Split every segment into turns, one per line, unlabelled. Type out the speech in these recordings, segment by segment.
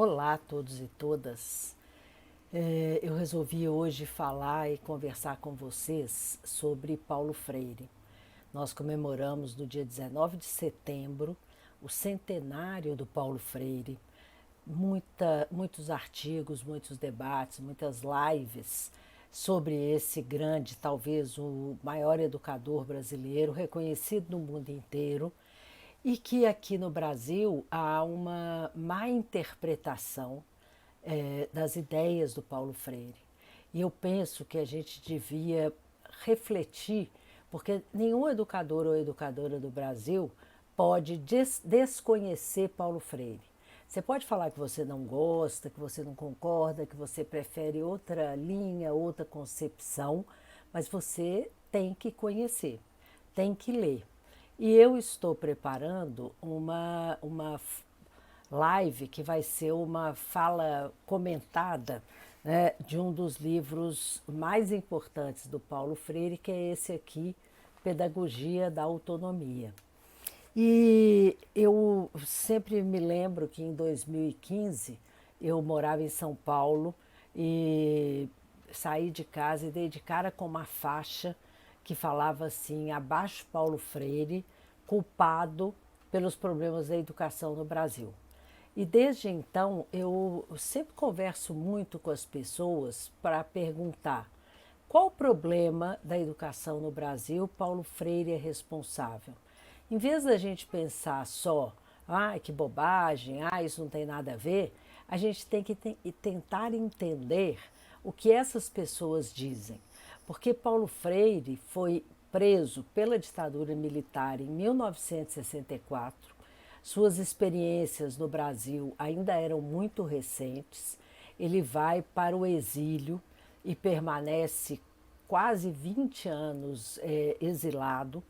Olá a todos e todas. Eu resolvi hoje falar e conversar com vocês sobre Paulo Freire. Nós comemoramos no dia 19 de setembro o centenário do Paulo Freire. Muitos artigos, muitos debates, muitas lives sobre esse grande, talvez o maior educador brasileiro, reconhecido no mundo inteiro, e que aqui no Brasil há uma má interpretação das ideias do Paulo Freire. E eu penso que a gente devia refletir, porque nenhum educador ou educadora do Brasil pode desconhecer Paulo Freire. Você pode falar que você não gosta, que você não concorda, que você prefere outra linha, outra concepção, mas você tem que conhecer, tem que ler. E eu estou preparando uma live que vai ser uma fala comentada, né, de um dos livros mais importantes do Paulo Freire, que é esse aqui, Pedagogia da Autonomia. E eu sempre me lembro que em 2015 eu morava em São Paulo e saí de casa e dei de cara com uma faixa que falava assim: abaixo Paulo Freire, culpado pelos problemas da educação no Brasil. E desde então eu sempre converso muito com as pessoas para perguntar qual o problema da educação no Brasil Paulo Freire é responsável. Em vez da gente pensar só, que bobagem, isso não tem nada a ver, a gente tem que tentar entender o que essas pessoas dizem. Porque Paulo Freire foi preso pela ditadura militar em 1964. Suas experiências no Brasil ainda eram muito recentes. Ele vai para o exílio e permanece quase 20 anos exilado.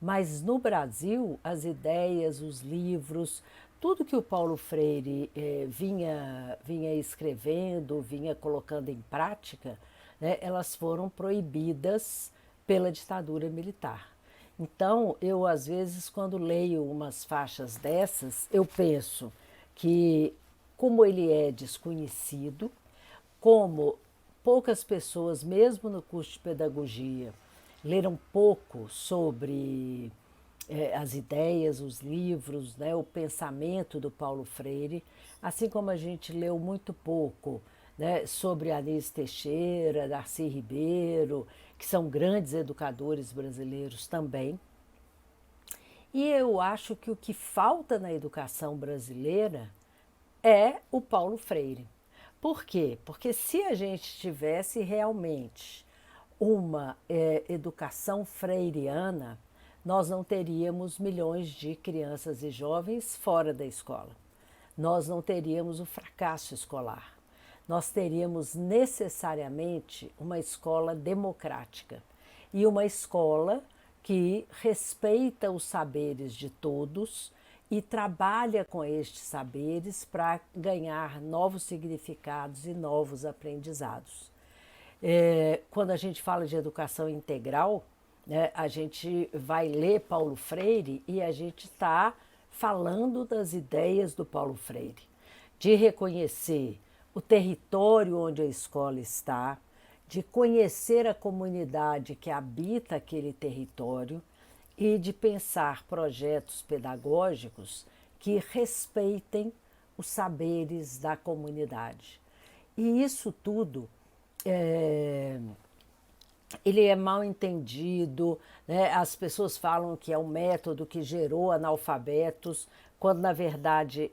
Mas no Brasil, as ideias, os livros, tudo que o Paulo Freire vinha escrevendo, vinha colocando em prática, né, elas foram proibidas pela ditadura militar. Então, eu às vezes, quando leio umas faixas dessas, eu penso que, como ele é desconhecido, como poucas pessoas, mesmo no curso de pedagogia, leram pouco sobre as ideias, os livros, né, o pensamento do Paulo Freire, assim como a gente leu muito pouco, né, sobre Anísio Teixeira, Darcy Ribeiro, que são grandes educadores brasileiros também. E eu acho que o que falta na educação brasileira é o Paulo Freire. Por quê? Porque se a gente tivesse realmente uma educação freiriana, nós não teríamos milhões de crianças e jovens fora da escola. Nós não teríamos o fracasso escolar. Nós teríamos necessariamente uma escola democrática e uma escola que respeita os saberes de todos e trabalha com estes saberes para ganhar novos significados e novos aprendizados. Quando a gente fala de educação integral, né, a gente vai ler Paulo Freire e a gente está falando das ideias do Paulo Freire, de reconhecer o território onde a escola está, de conhecer a comunidade que habita aquele território e de pensar projetos pedagógicos que respeitem os saberes da comunidade. E isso tudo ele é mal entendido, né? As pessoas falam que é um método que gerou analfabetos, quando na verdade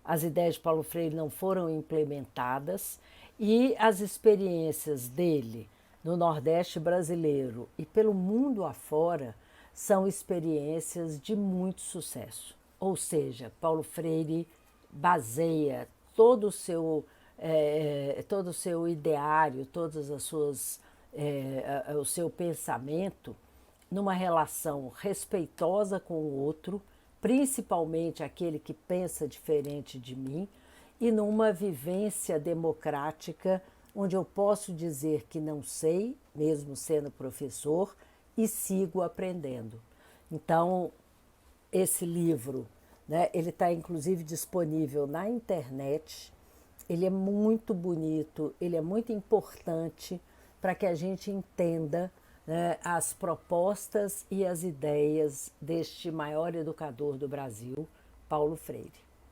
as ideias de Paulo Freire não foram implementadas e as experiências dele no Nordeste brasileiro e pelo mundo afora são experiências de muito sucesso. Ou seja, Paulo Freire baseia todo o seu ideário, todas as suas o seu pensamento numa relação respeitosa com o outro, principalmente aquele que pensa diferente de mim, e numa vivência democrática onde eu posso dizer que não sei, mesmo sendo professor, e sigo aprendendo. Então, esse livro né? Ele está inclusive disponível na internet. Ele é muito bonito, ele é muito importante para que a gente entenda, né, as propostas e as ideias deste maior educador do Brasil, Paulo Freire.